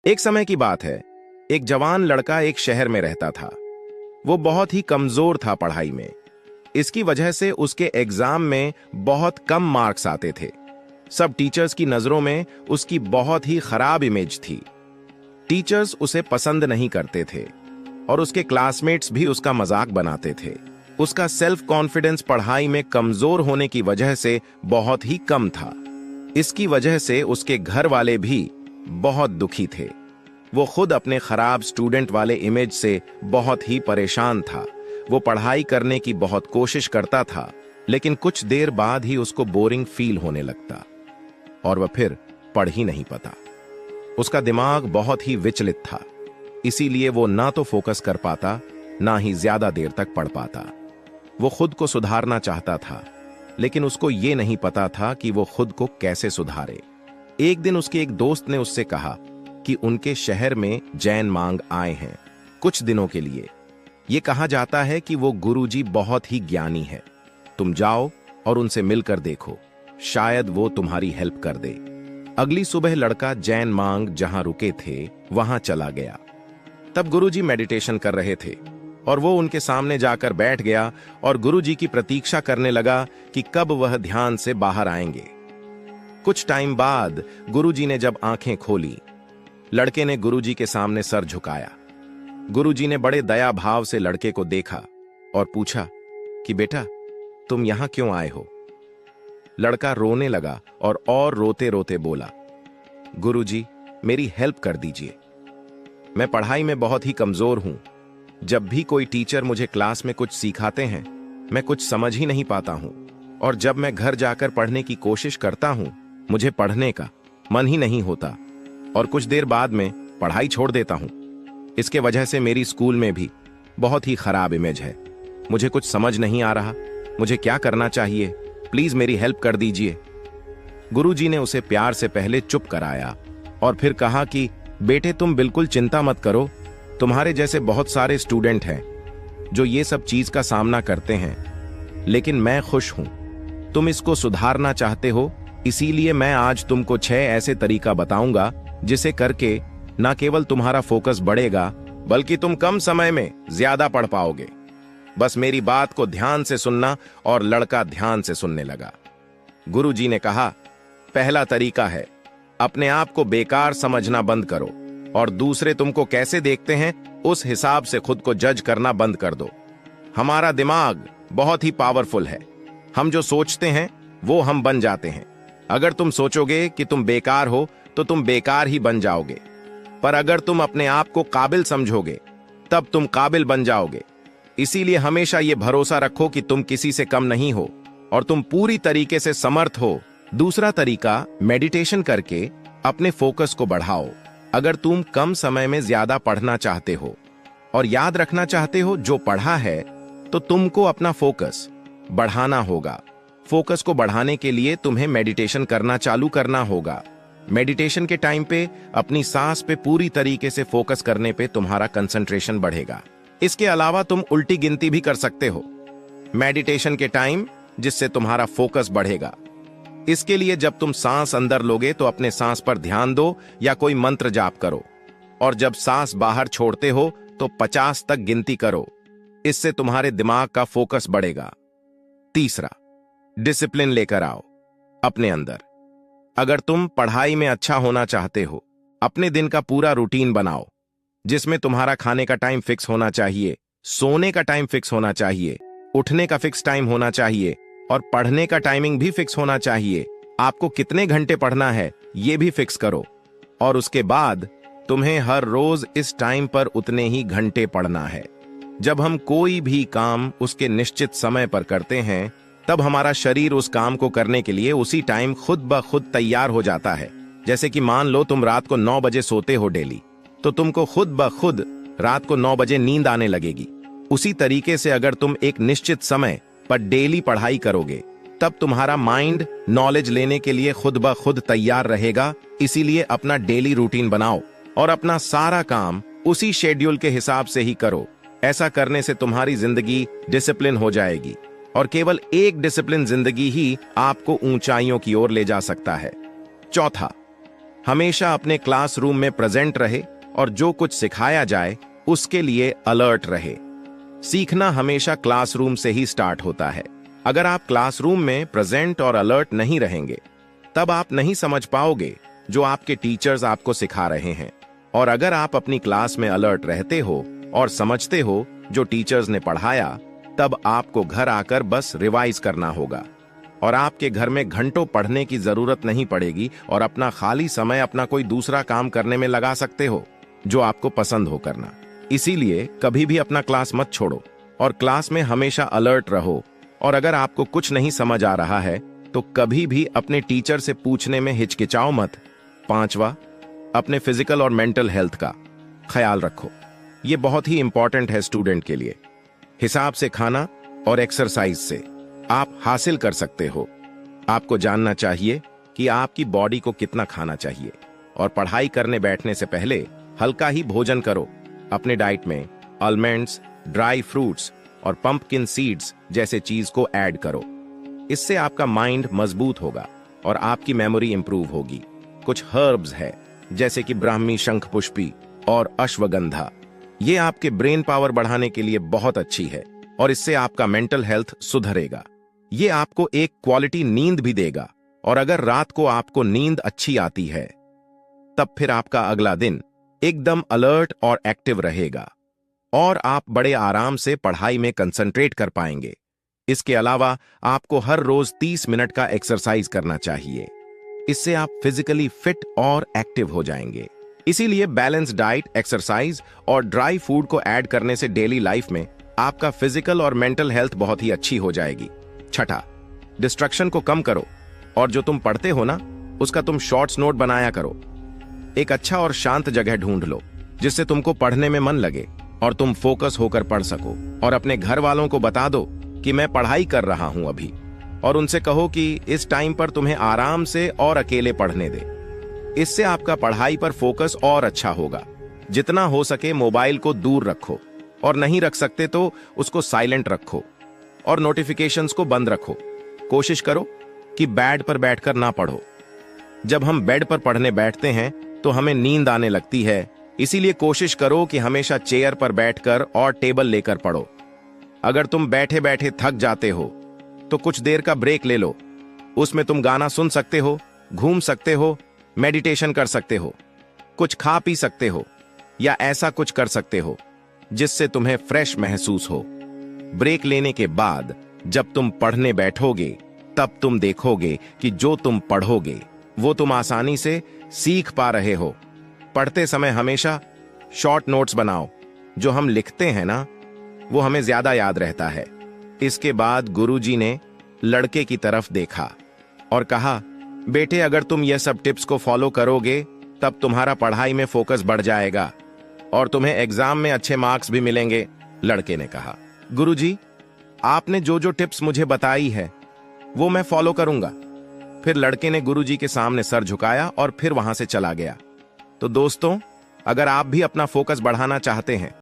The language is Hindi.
एक समय की बात है। एक जवान लड़का एक शहर में रहता था। वो बहुत ही कमजोर था पढ़ाई में। इसकी वजह से उसके एग्जाम में बहुत कम मार्क्स आते थे। सब टीचर्स की नजरों में उसकी बहुत ही खराब इमेज थी। टीचर्स उसे पसंद नहीं करते थे और उसके क्लासमेट्स भी उसका मजाक बनाते थे। उसका सेल्फ कॉन्फिडेंस पढ़ाई में कमजोर होने की वजह से बहुत ही कम था। इसकी वजह से उसके घर वाले भी बहुत दुखी थे। वो खुद अपने खराब स्टूडेंट वाले इमेज से बहुत ही परेशान था। वो पढ़ाई करने की बहुत कोशिश करता था, लेकिन कुछ देर बाद ही उसको बोरिंग फील होने लगता और वह फिर पढ़ ही नहीं पाता। उसका दिमाग बहुत ही विचलित था, इसीलिए वो ना तो फोकस कर पाता, ना ही ज्यादा देर तक पढ़ पाता। वो खुद को सुधारना चाहता था, लेकिन उसको ये नहीं पता था कि वो खुद को कैसे सुधारे। एक दिन उसके एक दोस्त ने उससे कहा कि उनके शहर में जैन मांग आए हैं कुछ दिनों के लिए। ये कहा जाता है कि वो गुरुजी बहुत ही ज्ञानी है। तुम जाओ और उनसे मिलकर देखो, शायद वो तुम्हारी हेल्प कर दे। अगली सुबह लड़का जैन मांग जहां रुके थे वहां चला गया। तब गुरुजी मेडिटेशन कर रहे थे और वो उनके सामने जाकर बैठ गया और गुरुजी की प्रतीक्षा करने लगा कि कब वह ध्यान से बाहर आएंगे। कुछ टाइम बाद गुरुजी ने जब आंखें खोली, लड़के ने गुरुजी के सामने सर झुकाया। गुरुजी ने बड़े दया भाव से लड़के को देखा और पूछा कि बेटा, तुम यहां क्यों आए हो? लड़का रोने लगा और रोते रोते बोला, गुरुजी, मेरी हेल्प कर दीजिए। मैं पढ़ाई में बहुत ही कमजोर हूं। जब भी कोई टीचर मुझे क्लास में कुछ सिखाते हैं, मैं कुछ समझ ही नहीं पाता हूं, और जब मैं घर जाकर पढ़ने की कोशिश करता हूं, मुझे पढ़ने का मन ही नहीं होता और कुछ देर बाद में पढ़ाई छोड़ देता हूं। इसके वजह से मेरी स्कूल में भी बहुत ही खराब इमेज है। मुझे कुछ समझ नहीं आ रहा, मुझे क्या करना चाहिए? प्लीज मेरी हेल्प कर दीजिए। गुरुजी ने उसे प्यार से पहले चुप कराया और फिर कहा कि बेटे, तुम बिल्कुल चिंता मत करो। तुम्हारे जैसे बहुत सारे स्टूडेंट हैं जो ये सब चीज का सामना करते हैं, लेकिन मैं खुश हूं तुम इसको सुधारना चाहते हो। इसीलिए मैं आज तुमको 6 ऐसे तरीका बताऊंगा जिसे करके ना केवल तुम्हारा फोकस बढ़ेगा, बल्कि तुम कम समय में ज्यादा पढ़ पाओगे। बस मेरी बात को ध्यान से सुनना। और लड़का ध्यान से सुनने लगा। गुरुजी ने कहा, पहला तरीका है, अपने आप को बेकार समझना बंद करो और दूसरे तुमको कैसे देखते हैं उस हिसाब से खुद को जज करना बंद कर दो। हमारा दिमाग बहुत ही पावरफुल है। हम जो सोचते हैं वो हम बन जाते हैं। अगर तुम सोचोगे कि तुम बेकार हो तो तुम बेकार ही बन जाओगे, पर अगर तुम अपने आप को काबिल समझोगे तब तुम काबिल बन जाओगे। इसीलिए हमेशा ये भरोसा रखो कि तुम किसी से कम नहीं हो और तुम पूरी तरीके से समर्थ हो। दूसरा तरीका, मेडिटेशन करके अपने फोकस को बढ़ाओ। अगर तुम कम समय में ज्यादा पढ़ना चाहते हो और याद रखना चाहते हो जो पढ़ा है, तो तुमको अपना फोकस बढ़ाना होगा। फोकस को बढ़ाने के लिए तुम्हें मेडिटेशन करना चालू करना होगा। मेडिटेशन के टाइम पे अपनी सांस पे पूरी तरीके से फोकस करने पे तुम्हारा कंसंट्रेशन बढ़ेगा। इसके अलावा तुम उल्टी गिनती भी कर सकते हो मेडिटेशन के टाइम, जिससे तुम्हारा फोकस बढ़ेगा। इसके लिए जब तुम सांस अंदर लोगे तो अपने सांस पर ध्यान दो या कोई मंत्र जाप करो, और जब सांस बाहर छोड़ते हो तो 50 तक गिनती करो। इससे तुम्हारे दिमाग का फोकस बढ़ेगा। तीसरा, डिसिप्लिन लेकर आओ अपने अंदर। अगर तुम पढ़ाई में अच्छा होना चाहते हो, अपने दिन का पूरा रूटीन बनाओ, जिसमें तुम्हारा खाने का टाइम फिक्स होना चाहिए, सोने का टाइम फिक्स होना चाहिए, उठने का फिक्स टाइम होना चाहिए और पढ़ने का टाइमिंग भी फिक्स होना चाहिए। आपको कितने घंटे पढ़ना है यह भी फिक्स करो, और उसके बाद तुम्हें हर रोज इस टाइम पर उतने ही घंटे पढ़ना है। जब हम कोई भी काम उसके निश्चित समय पर करते हैं, तब हमारा शरीर उस काम को करने के लिए उसी टाइम खुद ब खुद तैयार हो जाता है। जैसे कि मान लो तुम रात को 9 बजे सोते हो डेली, तो तुमको खुद ब खुद रात को 9 बजे नींद आने लगेगी। उसी तरीके से अगर तुम एक निश्चित समय पर डेली पढ़ाई करोगे, तब तुम्हारा माइंड नॉलेज लेने के लिए खुद ब खुद तैयार रहेगा। इसीलिए अपना डेली रूटीन बनाओ और अपना सारा काम उसी शेड्यूल के हिसाब से ही करो। ऐसा करने से तुम्हारी जिंदगी डिसिप्लिन हो जाएगी और केवल एक डिसिप्लिन जिंदगी ही आपको ऊंचाइयों की ओर ले जा सकता है। चौथा, हमेशा अपने क्लासरूम में प्रेजेंट रहे और जो कुछ सिखाया जाए उसके लिए अलर्ट रहे। सीखना हमेशा क्लासरूम से ही स्टार्ट होता है। अगर आप क्लासरूम में प्रेजेंट और अलर्ट नहीं रहेंगे तब आप नहीं समझ पाओगे जो आपके टीचर्स आपको सिखा रहे हैं। और अगर आप अपनी क्लास में अलर्ट रहते हो और समझते हो जो टीचर्स ने पढ़ाया, तब आपको घर आकर बस रिवाइज करना होगा और आपके घर में घंटों पढ़ने की जरूरत नहीं पड़ेगी और अपना खाली समय अपना कोई दूसरा काम करने में लगा सकते हो जो आपको पसंद हो करना। इसीलिए कभी भी अपना क्लास मत छोड़ो और क्लास में हमेशा अलर्ट रहो। और अगर आपको कुछ नहीं समझ आ रहा है तो कभी भी अपने टीचर से पूछने में हिचकिचाओ मत। 5वां, अपने फिजिकल और मेंटल हेल्थ का ख्याल रखो। ये बहुत ही इंपॉर्टेंट है स्टूडेंट के लिए। हिसाब से खाना और एक्सरसाइज से आप हासिल कर सकते हो। आपको जानना चाहिए कि आपकी बॉडी को कितना खाना चाहिए और पढ़ाई करने बैठने से पहले हल्का ही भोजन करो। अपने डाइट में आलमंड्स, ड्राई फ्रूट्स और पंपकिन सीड्स जैसे चीज को ऐड करो। इससे आपका माइंड मजबूत होगा और आपकी मेमोरी इंप्रूव होगी। कुछ हर्ब्स है जैसे कि ब्राह्मी शंखपुष्पी और अश्वगंधा, ये आपके ब्रेन पावर बढ़ाने के लिए बहुत अच्छी है और इससे आपका मेंटल हेल्थ सुधरेगा। ये आपको एक क्वालिटी नींद भी देगा और अगर रात को आपको नींद अच्छी आती है तब फिर आपका अगला दिन एकदम अलर्ट और एक्टिव रहेगा और आप बड़े आराम से पढ़ाई में कंसंट्रेट कर पाएंगे। इसके अलावा आपको हर रोज 30 मिनट का एक्सरसाइज करना चाहिए। इससे आप फिजिकली फिट और एक्टिव हो जाएंगे। इसीलिए बैलेंस डाइट, एक्सरसाइज और ड्राई फूड को ऐड करने से डेली लाइफ में आपका फिजिकल और मेंटल हेल्थ बहुत ही अच्छी हो जाएगी। 6, डिस्ट्रक्शन को कम करो और जो तुम पढ़ते हो ना उसका तुम शॉर्ट्स नोट बनाया करो। एक अच्छा और शांत जगह ढूंढ लो जिससे तुमको पढ़ने में मन लगे और तुम फोकस होकर पढ़ सको। और अपने घर वालों को बता दो कि मैं पढ़ाई कर रहा हूं अभी, और उनसे कहो कि इस टाइम पर तुम्हें आराम से और अकेले पढ़ने दे। इससे आपका पढ़ाई पर फोकस और अच्छा होगा। जितना हो सके मोबाइल को दूर रखो और नहीं रख सकते तो उसको साइलेंट रखो और नोटिफिकेशंस को बंद रखो। कोशिश करो कि बेड पर बैठकर ना पढ़ो। जब हम बेड पर पढ़ने बैठते हैं तो हमें नींद आने लगती है, इसीलिए कोशिश करो कि हमेशा चेयर पर बैठकर और टेबल लेकर पढ़ो। अगर तुम बैठे बैठे थक जाते हो तो कुछ देर का ब्रेक ले लो। उसमें तुम गाना सुन सकते हो, घूम सकते हो, मेडिटेशन कर सकते हो, कुछ खा पी सकते हो या ऐसा कुछ कर सकते हो जिससे तुम्हें फ्रेश महसूस हो। ब्रेक लेने के बाद जब तुम पढ़ने बैठोगे तब तुम देखोगे कि जो तुम पढ़ोगे वो तुम आसानी से सीख पा रहे हो। पढ़ते समय हमेशा शॉर्ट नोट्स बनाओ। जो हम लिखते हैं ना वो हमें ज्यादा याद रहता है। इसके बाद गुरुजी ने लड़के की तरफ देखा और कहा, बेटे अगर तुम ये सब टिप्स को फॉलो करोगे तब तुम्हारा पढ़ाई में फोकस बढ़ जाएगा और तुम्हें एग्जाम में अच्छे मार्क्स भी मिलेंगे। लड़के ने कहा, गुरुजी आपने जो जो टिप्स मुझे बताई है वो मैं फॉलो करूंगा। फिर लड़के ने गुरुजी के सामने सर झुकाया और फिर वहां से चला गया। तो दोस्तों, अगर आप भी अपना फोकस बढ़ाना चाहते हैं